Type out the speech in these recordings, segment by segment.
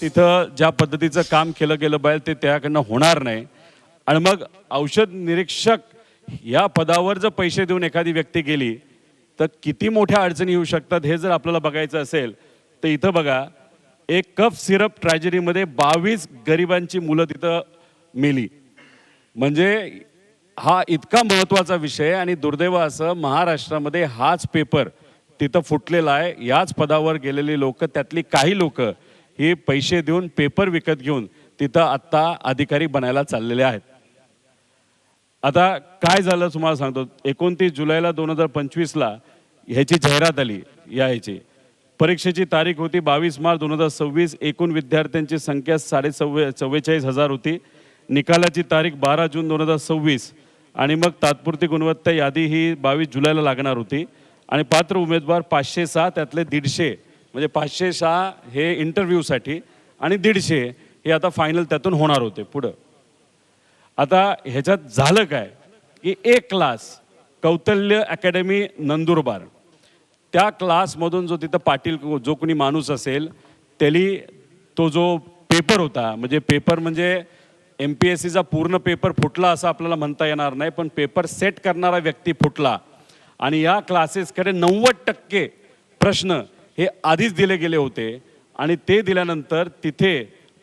तिथं ज्या पद्धतीचं काम केलं गेलं पाहिजे ते त्याकडनं होणार नाही. आणि मग औषध निरीक्षक या पदावर जर पैसे देऊन एखादी व्यक्ती गेली तर किती मोठ्या अडचणी येऊ शकतात हे जर आपल्याला बघायचं असेल तर इथं बघा, एक कफ सिरप ट्रॅजेडीमध्ये 22 गरिबांची मुलं तिथं मेली. म्हणजे हा इतका महत्त्वाचा विषय आणि दुर्दैव असं महाराष्ट्रामध्ये हाच पेपर तिथं फुटलेला आहे. याच पदावर गेलेली लोक, त्यातली काही लोक हे पैसे देऊन पेपर विकत घेऊन तिथं आत्ता अधिकारी बनायला चाललेले आहेत. आता काय झालं तुम्हाला सांगतो. 29 जुलैला 2025ला ह्याची जाहिरात आली. ह्याची परीक्षेची तारीख होती 22 मार्च 2026. एकूण विद्यार्थ्यांची संख्या 44,000 होती. निकालाची तारीख 12 जून 2026 आणि मग तात्पुरती गुणवत्ता यादी ही 22 जुलैला लागणार होती. आणि पात्र उमेदवार 506, त्यातले 150 म्हणजे 506 हे इंटरव्ह्यूसाठी आणि 150 हे आता फायनल त्यातून होणार होते पुढं. आता ह्याच्यात झालं काय की एक क्लास कौतल्य अकॅडमी नंदुरबार, त्या क्लासमधून जो तिथं पाटील जो कोणी माणूस असेल त्याली तो जो पेपर होता, म्हणजे पेपर म्हणजे MPSCचा पूर्ण पेपर फुटला असं आपल्याला म्हणता येणार नाही, पण पेपर सेट करणारा व्यक्ती फुटला. आणि या क्लासेसकडे 90% प्रश्न हे आधीच दिले गेले होते. आणि ते दिल्यानंतर तिथे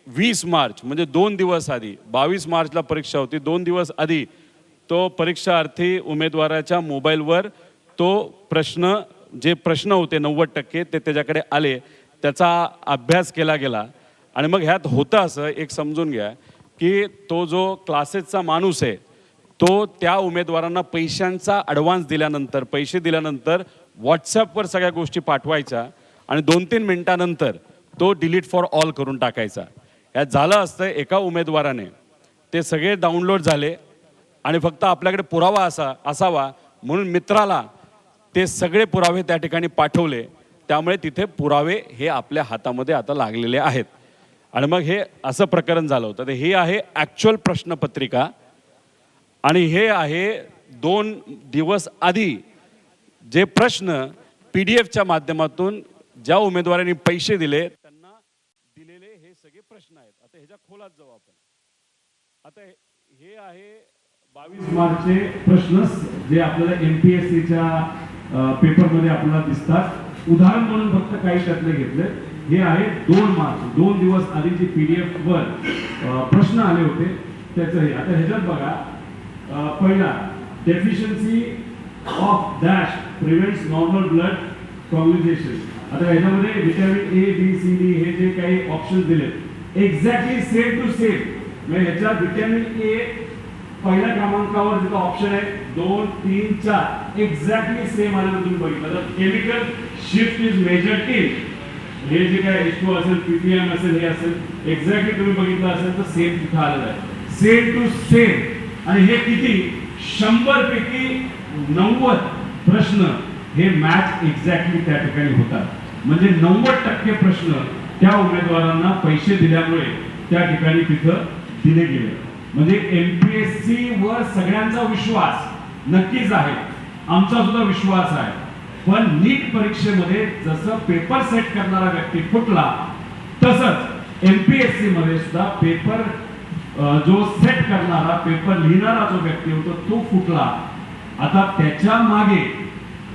20 मार्च म्हणजे 2 दिवस आधी, 22 मार्चला परीक्षा होती, 2 दिवस आधी तो परीक्षार्थी उमेदवाराच्या मोबाईलवर तो प्रश्न, जे प्रश्न होते 90% ते त्याच्याकडे आले, त्याचा अभ्यास केला गेला. आणि मग ह्यात होतं असं एक समजून घ्या की तो जो क्लासेसचा माणूस आहे तो त्या उमेदवारांना पैशांचा ॲडव्हान्स दिल्यानंतर, पैसे दिल्यानंतर व्हॉट्सॲपवर सगळ्या गोष्टी पाठवायच्या आणि 2-3 मिनिटानंतर तो डिलीट फॉर ऑल करून टाकायचा. यात झालं असतं एका उमेदवाराने ते सगळे डाउनलोड झाले आणि फक्त आपल्याकडे पुरावा असावा म्हणून मित्राला ते सगळे पुरावे त्या ठिकाणी पाठवले. त्यामुळे तिथे पुरावे हे आपल्या हातामध्ये आता लागलेले आहेत. आणि मग हे असं प्रकरण झालं होतं. तर हे आहे ॲक्च्युअल प्रश्नपत्रिका आणि हे आहे 2 दिवस आधी जे प्रश्न PDF माध्यमातून ज्या उमेदवारांनी पैसे दिले त्यांना दिलेले हे सगळे प्रश्न आहेत. आता ह्याच्या खोलात जाऊ आपण. आता हे आहे 22 मार्चचे प्रश्न जे आपल्याला MPSCच्या पेपरमध्ये आपल्याला दिसतात. उदाहरण म्हणून फक्त काही त्यातले घेतले. हे आहे 2 मार्च, 2 दिवस आधीचे PDF वर प्रश्न आले होते त्याचं हे. आता ह्याच्यात बघा, पहिला deficiency of dash prevents normal blood coagulation. आता ह्याच्यामध्ये vitamin A, B, C, D हे जे काही ऑप्शन दिलेत एक्झॅक्टली सेम टू सेम. म्हणजे ह्याच्यात व्हिटॅमिन A पहिल्या क्रमांकावर जिथं ऑप्शन आहे 2, 3, 4 एक्झॅक्टली सेम आलेलं तुम्ही बघितलं. तर chemical shift is measured in, हे जे काय H2 असेल, PPM असेल, हे असेल एक्झॅक्टली तुम्ही बघितलं असेल तर सेम तिथं आलेलं आहे, सेम टू सेम. आणि हे किती 100 पैकी 90 प्रश्न हे मॅच एक्झॅक्टली त्या ठिकाणी होतात. म्हणजे 90% प्रश्न त्या उमेदवारांना पैसे दिल्यामुळे त्या ठिकाणी तिथं दिले गेले. म्हणजे MPSC वर सगळ्यांचा विश्वास नक्कीच आहे, आमचा सुद्धा विश्वास आहे. पण नीट परीक्षेमध्ये जसं पेपर सेट करणारा व्यक्ती फुटला तसंच MPSC मध्ये सुद्धा पेपर जो सेट करणारा, पेपर लिहिणारा जो व्यक्ती होता तो फुटला. आता त्याच्या मागे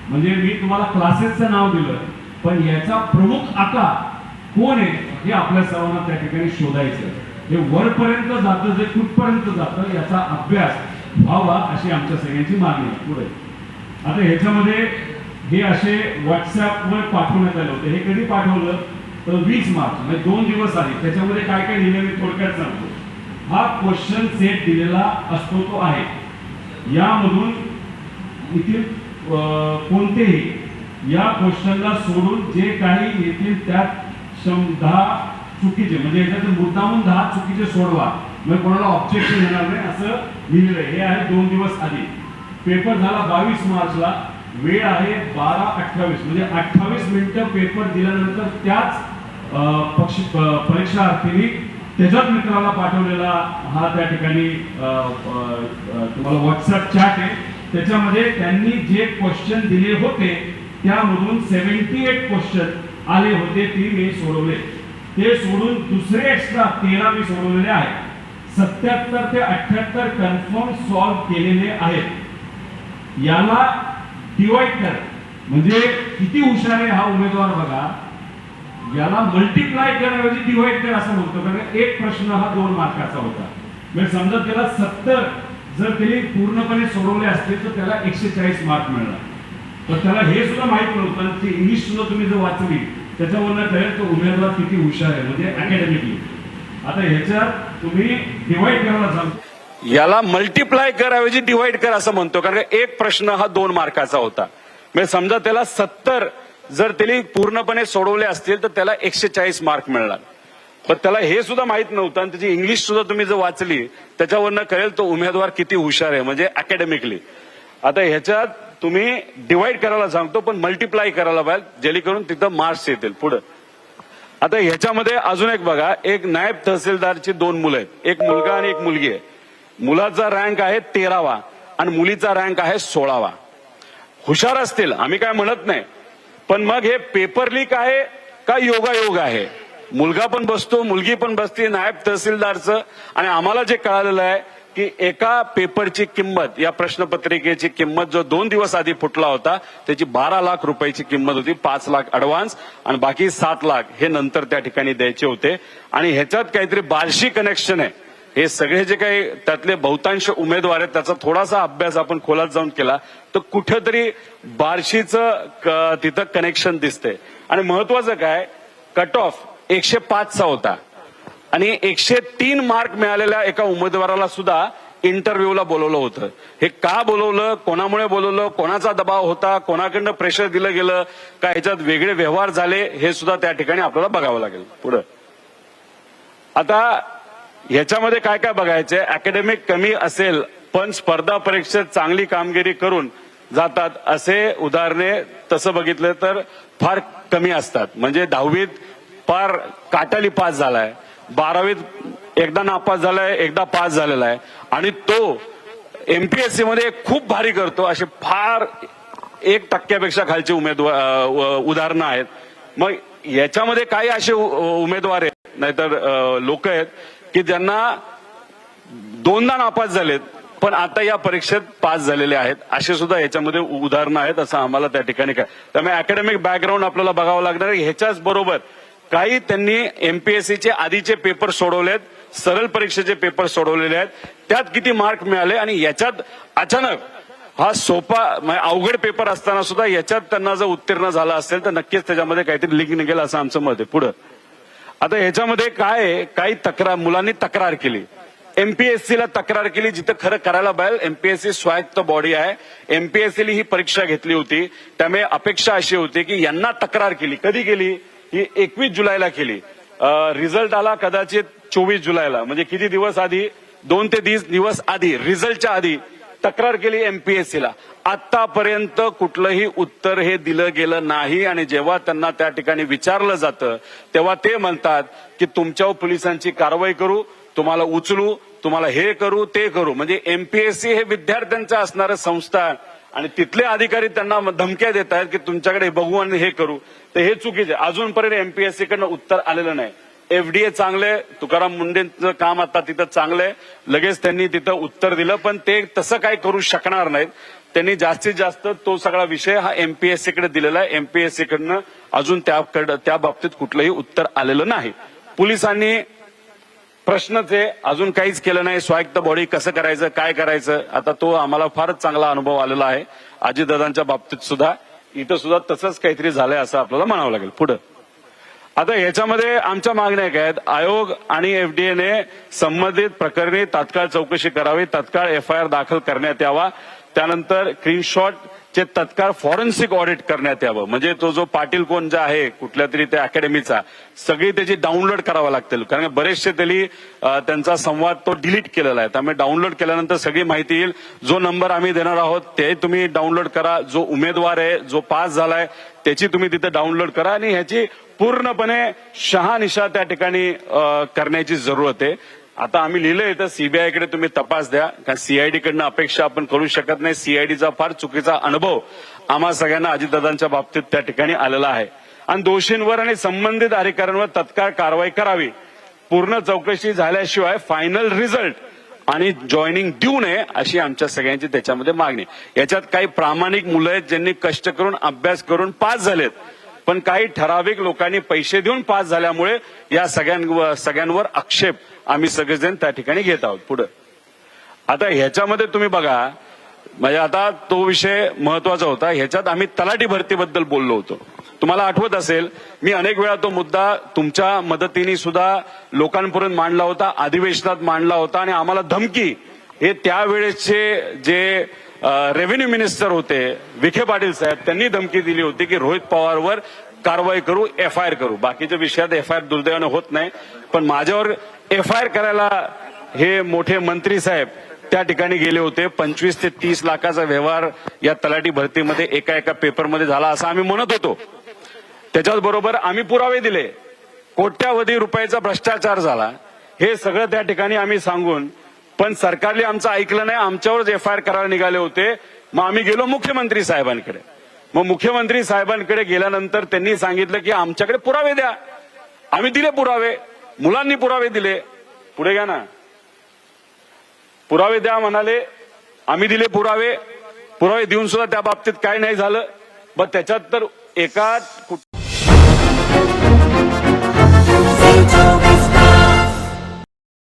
म्हणजे मी तुम्हाला क्लासेसचं नाव दिलं, पण याचा प्रमुख आकार कोण आहे हे आपल्या सर्वांना त्या ठिकाणी शोधायचं. हे वरपर्यंत जातं, जे कुठपर्यंत जातं याचा अभ्यास व्हावा अशी आमच्या सगळ्यांची मागणी आहे. पुढे आता ह्याच्यामध्ये हे असे व्हॉट्सॲपवर पाठवण्यात आले होते. हे कधी पाठवलं तर 20 मार्च म्हणजे 2 दिवस आधी. त्याच्यामध्ये काय काय लिहिलं मी थोडक्यात सांगतो. हा क्वेश्चन सेट दिलेला असतो तो आहे. यामधून इथे कोणतेही या क्वेश्चनला सोडून जे काही येतील त्यात 10 चुकीचे, म्हणजे याच्यातून मुद्दामून 10 चुकीचे सोडवा, म्हणजे कोणाला ऑब्जेक्शन येणार नाही असं लिहिलेलं आहे. हे आहे 2 दिवस आधी. पेपर झाला 22 मार्चला. वेळ आहे 12:28 म्हणजे 28 मिनिटं पेपर दिल्यानंतर त्याच परीक्षार्थींनी त्याच्याच मित्राला पाठवलेला हा त्या ठिकाणी तुम्हाला व्हॉट्सअप चॅट आहे. त्याच्यामध्ये त्यांनी जे क्वेश्चन दिले होते त्यामधून 78 क्वेश्चन आले होते, ती मी सोडवले. ते सोडून दुसरे एक्स्ट्रा 13 मी सोडवलेले आहेत. 77 ते 78 कन्फर्म सॉल्व्ह केलेले आहेत. याला डिवाइड कर म्हणजे किती हुशार आहे हा उमेदवार बघा. याला मल्टिप्लाय करण्याऐवजी डिवाइड कर असं म्हणतो, कारण एक प्रश्न हा 2 मार्काचा होता. म्हणजे समजा त्याला 70 जर त्यांनी पूर्णपणे सोडवले असते तर त्याला 140 मार्क मिळणार. तर त्याला हे सुद्धा माहित नव्हतं की इंग्लिश सुद्धा तुम्ही जर वाचली त्याच्यावरनं कळेल तो उमेदवार किती हुशार आहे म्हणजे अकॅडमिकली. आता ह्याच्यात तुम्ही डिवाइड करायला सांगतो. याला मल्टिप्लाय करऐवजी डिवाइड कर असं म्हणतो, कारण एक प्रश्न हा 2 मार्काचा होता. म्हणजे समजा त्याला 70 जर त्यांनी पूर्णपणे सोडवले असतील तर त्याला 140 मार्क मिळणार. पण त्याला हे सुद्धा माहित नव्हतं आणि त्याची इंग्लिश सुद्धा तुम्ही जर वाचली त्याच्यावरनं कळेल तो उमेदवार किती हुशार आहे म्हणजे अकॅडमिकली. आता ह्याच्यात तुम्ही डिवाइड करायला सांगतो पण मल्टिप्लाय करायला पाहिजे जेणेकरून तिथं मार्क्स येतील पुढे. आता ह्याच्यामध्ये अजून एक बघा, एक नायब तहसीलदारची 2 मुलं आहेत, एक मुलगा आणि एक मुलगी आहे. मुलाचा रँक आहे 13वा आणि मुलीचा रँक आहे 16वा. हुशार असतील आम्ही काय म्हणत नाही, पण मग हे पेपर लीक आहे का योगायोग आहे? मुलगा पण बसतो मुलगी पण बसते नायब तहसीलदारचं. आणि आम्हाला जे कळालेलं आहे की एका पेपरची किंमत या प्रश्नपत्रिकेची किंमत जो 2 दिवस आधी फुटला होता त्याची 12 लाख रुपयाची किंमत होती. 5 लाख ऍडव्हान्स आणि बाकी 7 लाख हे नंतर त्या ठिकाणी द्यायचे होते. आणि ह्याच्यात काहीतरी बार्शी कनेक्शन आहे. हे सगळे जे काही त्यातले बहुतांश उमेदवार आहेत त्याचा थोडासा अभ्यास आपण खोलात जाऊन केला तर कुठेतरी बार्शीचं तिथं कनेक्शन दिसतंय. आणि महत्वाचं काय, कट ऑफ 105चा होता आणि 103 मार्क मिळालेल्या एका उमेदवाराला सुद्धा इंटरव्ह्यूला बोलवलं होतं. हे का बोलवलं, कोणामुळे बोलवलं, कोणाचा दबाव होता, कोणाकडनं प्रेशर दिलं गेलं का, ह्याच्यात वेगळे व्यवहार झाले हे सुद्धा त्या ठिकाणी आपल्याला बघावं लागेल पुढं. आता ह्याच्यामध्ये काय काय बघायचंय, अकॅडमिक कमी असेल पण स्पर्धा परीक्षेत चांगली कामगिरी करून जातात असे उदाहरणे तसं बघितलं तर फार कमी असतात. म्हणजे 10वीत फार काटाली पास झालाय, 12वीत एकदा नापास झालाय, एकदा पास झालेला आहे आणि तो एमपीएससी मध्ये खूप भारी करतो असे फार 1% खालचे उदाहरणं आहेत. मग याच्यामध्ये काही असे उमेदवार आहेत नाहीतर लोक आहेत की ज्यांना 2दा नापास झालेत पण आता या परीक्षेत पास झालेले आहेत, असे सुद्धा याच्यामध्ये उदाहरणं आहेत असं आम्हाला त्या ठिकाणी काय. त्यामुळे अकॅडमिक बॅकग्राऊंड आपल्याला बघावं लागणार आहे. ह्याच्याच बरोबर काही त्यांनी एमपीएससीचे आधीचे पेपर सोडवलेत, सरळ परीक्षेचे पेपर सोडवलेले आहेत, त्यात किती मार्क मिळाले आणि याच्यात अचानक हा सोपा अवघड पेपर असताना सुद्धा याच्यात त्यांना जर उत्तीर्ण झाला असेल तर नक्कीच त्याच्यामध्ये काहीतरी लिंक निघेल असं आमचं मत आहे. पुढं आता ह्याच्यामध्ये काय काही मुलांनी तक्रार केली, एमपीएससीला तक्रार केली जिथं खरं करायला पाहिजे. एमपीएससी स्वायत्त बॉडी आहे, एमपीएससीला ही परीक्षा घेतली होती, त्यामुळे अपेक्षा अशी होती की यांना तक्रार केली. कधी केली ही 21 जुलैला केली. रिझल्ट आला कदाचित 24 जुलैला, म्हणजे किती दिवस आधी, 2 ते 30 दिवस आधी, रिझल्टच्या आधी तक्रार केली एमपीएससीला. आतापर्यंत कुठलंही उत्तर हे दिलं गेलं नाही आणि जेव्हा त्यांना त्या ठिकाणी विचारलं जातं तेव्हा ते म्हणतात की तुमच्यावर पोलिसांची कारवाई करू, तुम्हाला उचलू, तुम्हाला हे करू ते करू. म्हणजे एमपीएससी हे विद्यार्थ्यांचं असणारं संस्था आणि तिथले अधिकारी त्यांना धमक्या देत आहेत की तुमच्याकडे बघू आणि हे करू. तर हे चुकीचे. अजूनपर्यंत एमपीएससी कडनं उत्तर आलेलं नाही. एफडीए चांगले, तुकाराम मुंडेंचं काम आता तिथं चांगलंय, लगेच त्यांनी तिथं उत्तर दिलं, पण ते तसं काय करू शकणार नाहीत. त्यांनी जास्तीत जास्त तो सगळा विषय हा एमपीएससी कडे दिलेला आहे. एमपीएससी कडनं अजून त्या बाबतीत कुठलंही उत्तर आलेलं नाही. पोलिसांनी प्रश्नच आहे, अजून काहीच केलं नाही. स्वायत्त बॉडी कसं करायचं, काय करायचं, आता तो आम्हाला फारच चांगला अनुभव आलेला आहे. अजितदादांच्या बाबतीत सुद्धा इथं सुद्धा तसंच काहीतरी झालंय असं आपल्याला म्हणावं लागेल. पुढं आता ह्याच्यामध्ये आमच्या मागण्या काय आहेत, आयोग आणि एफडीएने संबंधित प्रकरणी तात्काळ चौकशी करावी, तात्काळ एफआयआर दाखल करण्यात यावा, त्यानंतर स्क्रीनशॉट चे तत्काळ फॉरेन्सिक ऑडिट करण्यात यावं. म्हणजे तो जो पाटील कोण जो आहे कुठल्या तरी त्या अकॅडमीचा, सगळी त्याची डाउनलोड करावं लागतील, कारण बरेचसे त्यांनी त्यांचा संवाद तो डिलीट केलेला आहे. त्यामुळे डाउनलोड केल्यानंतर सगळी माहिती येईल. जो नंबर आम्ही देणार आहोत ते तुम्ही डाउनलोड करा, जो उमेदवार आहे जो पास झालाय त्याची तुम्ही तिथे डाउनलोड करा आणि ह्याची पूर्णपणे शहानिशा त्या ठिकाणी करण्याची जरूरत आहे. आता आम्ही लिहिलंय तर सीबीआयकडे तुम्ही तपास द्या, कारण सीआयडी कडनं अपेक्षा आपण करू शकत नाही. सीआयडीचा फार चुकीचा अनुभव आम्हा सगळ्यांना अजितदादांच्या बाबतीत त्या ठिकाणी आलेला आहे. आणि दोषींवर आणि संबंधित अधिकाऱ्यांवर तत्काळ कारवाई करावी. पूर्ण चौकशी झाल्याशिवाय फायनल रिझल्ट आणि जॉईनिंग देऊ नये अशी आमच्या सगळ्यांची त्याच्यामध्ये मागणी. याच्यात काही प्रामाणिक मुलं आहेत ज्यांनी कष्ट करून अभ्यास करून पास झालेत, पण काही ठराविक लोकांनी पैसे देऊन पास झाल्यामुळे या सगळ्यांवर आक्षेप आम्ही सगळेजण त्या ठिकाणी घेत आहोत. पुढे आता ह्याच्यामध्ये तुम्ही बघा, म्हणजे आता तो विषय महत्वाचा होता. ह्याच्यात आम्ही तलाठी भरतीबद्दल बोललो होतो. तुम्हाला आठवत असेल, मी अनेक वेळा तो मुद्दा तुमच्या मदतीने सुद्धा लोकांपर्यंत मांडला होता, अधिवेशनात मांडला होता. आणि आम्हाला धमकी, हे त्यावेळेसचे जे रेव्हेन्यू मिनिस्टर होते विखे पाटील साहेब, त्यांनी धमकी दिली होती की रोहित पवारवर कारवाई करू, FIR करू. बाकीच्या विषयात FIR दुर्दैवाने होत नाही, पण माझ्यावर FIR करायला हे मोठे मंत्री साहेब त्या ठिकाणी गेले होते. 25 ते 30 लाखाचा व्यवहार या तलाठी भरतीमध्ये एका पेपरमध्ये झाला असं आम्ही म्हणत होतो. त्याच्याच बरोबर आम्ही पुरावे दिले. कोट्यावधी रुपयाचा भ्रष्टाचार झाला हे सगळं त्या ठिकाणी आम्ही सांगून, पण सरकारने आमचं ऐकलं नाही, आमच्यावरच FIR करायला निघाले होते. मग आम्ही गेलो मुख्यमंत्री साहेबांकडे. मग मुख्यमंत्री साहेबांकडे गेल्यानंतर त्यांनी सांगितलं की आमच्याकडे पुरावे द्या. आम्ही दिले पुरावे, मुलांनी पुरावे दिले. पुढे घ्या ना, पुरावे द्या म्हणाले, आम्ही दिले पुरावे. पुरावे देऊन सुद्धा त्या बाबतीत काय नाही झालं. पण त्याच्यात तर एका